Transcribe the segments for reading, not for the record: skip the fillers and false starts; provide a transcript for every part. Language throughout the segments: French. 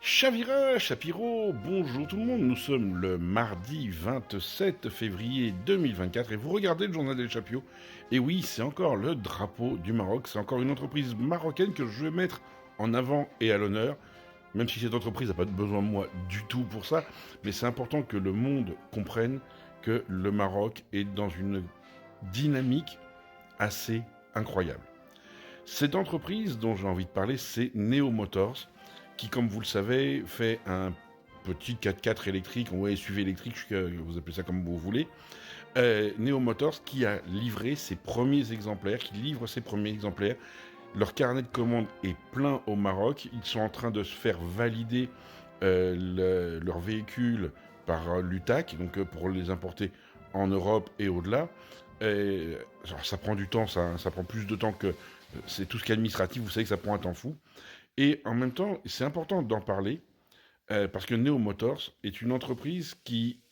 Chavira, Chapiro, bonjour tout le monde, nous sommes le mardi 27 février 2024 et vous regardez le journal des Chapio. Et oui, c'est encore le drapeau du Maroc, c'est encore une entreprise marocaine que je vais mettre en avant et à l'honneur, même si cette entreprise n'a pas besoin de moi du tout pour ça, mais c'est important que le monde comprenne que le Maroc est dans une dynamique assez incroyable. Cette entreprise dont j'ai envie de parler, c'est Neo Motors, qui, comme vous le savez, fait un petit 4x4 électrique, ouais, SUV électrique, vous appelez ça comme vous voulez. Neo Motors qui a livré ses premiers exemplaires, qui livre ses premiers exemplaires. Leur carnet de commandes est plein au Maroc. Ils sont en train de se faire valider leurs véhicules par l'UTAC, donc pour les importer en Europe et au-delà. Alors, ça prend du temps, ça prend plus de temps que c'est tout ce qui est administratif, vous savez que ça prend un temps fou. Et en même temps, c'est important d'en parler parce que Neo Motors est une entreprise qui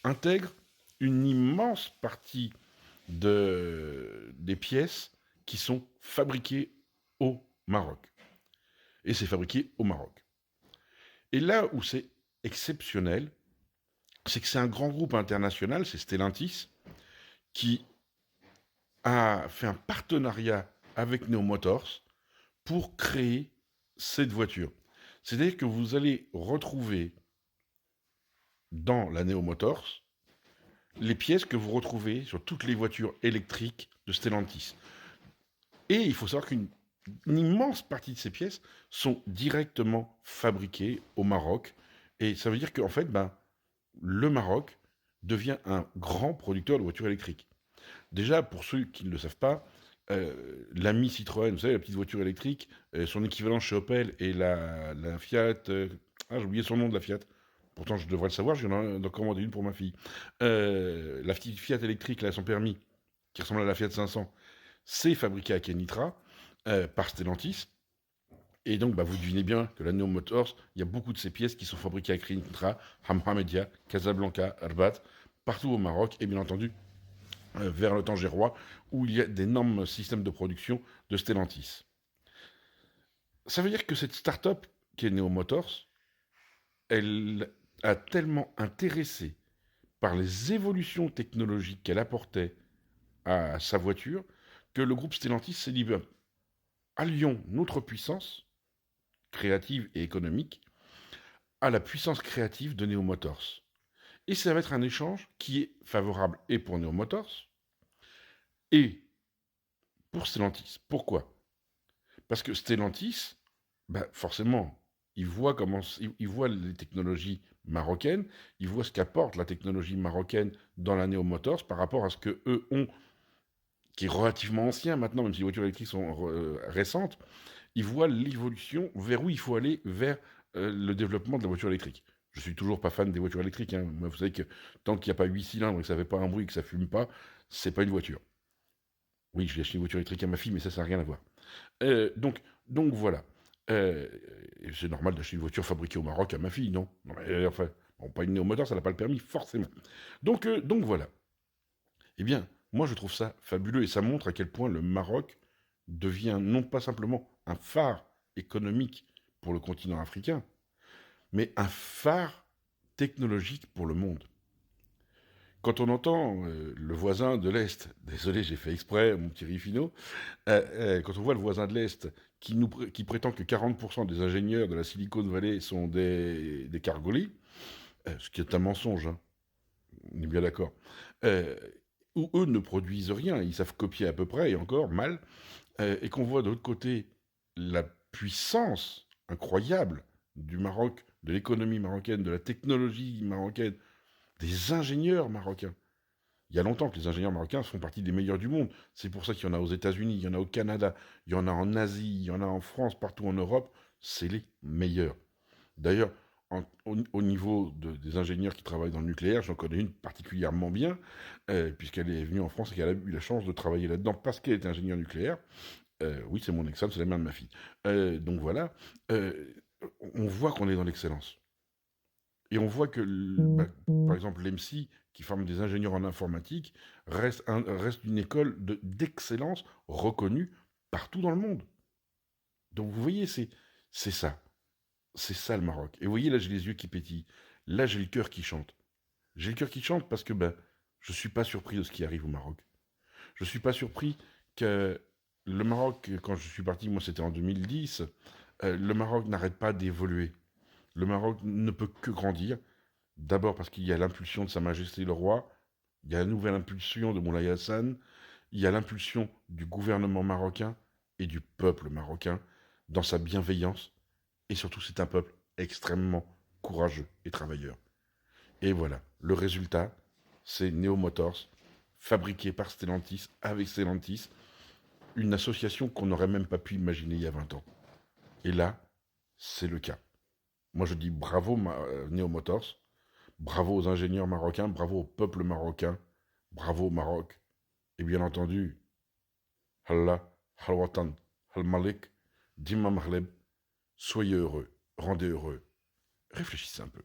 intègre une immense partie des pièces qui sont fabriquées au Maroc. Et c'est fabriqué au Maroc. Et là où c'est exceptionnel, c'est que c'est un grand groupe international, c'est Stellantis, qui a fait un partenariat avec Neo Motors pour créer cette voiture. C'est-à-dire que vous allez retrouver dans la Neo Motors les pièces que vous retrouvez sur toutes les voitures électriques de Stellantis. Et il faut savoir qu'une immense partie de ces pièces sont directement fabriquées au Maroc. Et ça veut dire qu'en fait, le Maroc devient un grand producteur de voitures électriques. Déjà, pour ceux qui ne le savent pas, l'ami Citroën, vous savez, la petite voiture électrique, son équivalent chez Opel est la Fiat. J'ai oublié son nom de la Fiat. Pourtant, je devrais le savoir, j'en ai commandé une pour ma fille. La petite Fiat électrique, là, son permis, qui ressemble à la Fiat 500, c'est fabriqué à Kenitra par Stellantis. Et donc, vous devinez bien que la Neo Motors, il y a beaucoup de ces pièces qui sont fabriquées à Kenitra, Hammamedia, Casablanca, Rabat, partout au Maroc, et bien entendu, vers le Tangerois, où il y a d'énormes systèmes de production de Stellantis. Ça veut dire que cette start-up, qui est Neo Motors, elle a tellement intéressé par les évolutions technologiques qu'elle apportait à sa voiture, que le groupe Stellantis s'est dit, allions notre puissance créative et économique à la puissance créative de Neo Motors. Et ça va être un échange qui est favorable et pour Neo Motors et pour Stellantis. Pourquoi? Parce que Stellantis, forcément, il voit les technologies marocaines, il voit ce qu'apporte la technologie marocaine dans la Neo Motors par rapport à ce que eux ont, qui est relativement ancien maintenant, même si les voitures électriques sont récentes. Il voit l'évolution vers où il faut aller vers le développement de la voiture électrique. Je suis toujours pas fan des voitures électriques. Hein. Vous savez que tant qu'il n'y a pas 8 cylindres et que ça fait pas un bruit, que ça fume pas, c'est pas une voiture. Oui, je vais acheter une voiture électrique à ma fille, mais ça n'a rien à voir. Donc voilà. Euh, c'est normal d'acheter une voiture fabriquée au Maroc à ma fille, non? Non, enfin, bon, pas une néomoteur, ça n'a pas le permis, forcément. Donc voilà. Eh bien, moi je trouve ça fabuleux et ça montre à quel point le Maroc devient non pas simplement un phare économique pour le continent africain, mais un phare technologique pour le monde. Quand on entend le voisin de l'Est, désolé j'ai fait exprès mon petit Rifino, quand on voit le voisin de l'Est qui prétend que 40% des ingénieurs de la Silicon Valley sont des cargolis, ce qui est un mensonge, hein, on est bien d'accord, euh, où eux ne produisent rien, ils savent copier à peu près, et encore mal, et qu'on voit de l'autre côté la puissance incroyable du Maroc, de l'économie marocaine, de la technologie marocaine, des ingénieurs marocains. Il y a longtemps que les ingénieurs marocains font partie des meilleurs du monde. C'est pour ça qu'il y en a aux États-Unis, il y en a au Canada, il y en a en Asie, il y en a en France, partout en Europe. C'est les meilleurs. D'ailleurs, au niveau des ingénieurs qui travaillent dans le nucléaire, j'en connais une particulièrement bien, puisqu'elle est venue en France et qu'elle a eu la chance de travailler là-dedans parce qu'elle était ingénieure nucléaire. Oui, c'est mon ex-femme, c'est la mère de ma fille. Donc voilà, euh, on voit qu'on est dans l'excellence. Et on voit que, par exemple, l'EMSI, qui forme des ingénieurs en informatique, reste une école d'excellence reconnue partout dans le monde. Donc vous voyez, c'est ça. C'est ça le Maroc. Et vous voyez, là, j'ai les yeux qui pétillent. Là, j'ai le cœur qui chante. J'ai le cœur qui chante parce que ben, je ne suis pas surpris de ce qui arrive au Maroc. Je ne suis pas surpris que le Maroc, quand je suis parti, moi c'était en 2010, le Maroc n'arrête pas d'évoluer. Le Maroc ne peut que grandir. D'abord parce qu'il y a l'impulsion de Sa Majesté le Roi, il y a la nouvelle impulsion de Moulay Hassan, il y a l'impulsion du gouvernement marocain et du peuple marocain dans sa bienveillance. Et surtout, c'est un peuple extrêmement courageux et travailleur. Et voilà, le résultat, c'est Neo Motors, fabriqué par Stellantis, avec Stellantis, une association qu'on n'aurait même pas pu imaginer il y a 20 ans. Et là, c'est le cas. Moi, je dis bravo Neo Motors, bravo aux ingénieurs marocains, bravo au peuple marocain, bravo au Maroc. Et bien entendu, Allah, Al-Watan, Al-Malik, Dimma Mahleb, soyez heureux, rendez heureux. Réfléchissez un peu.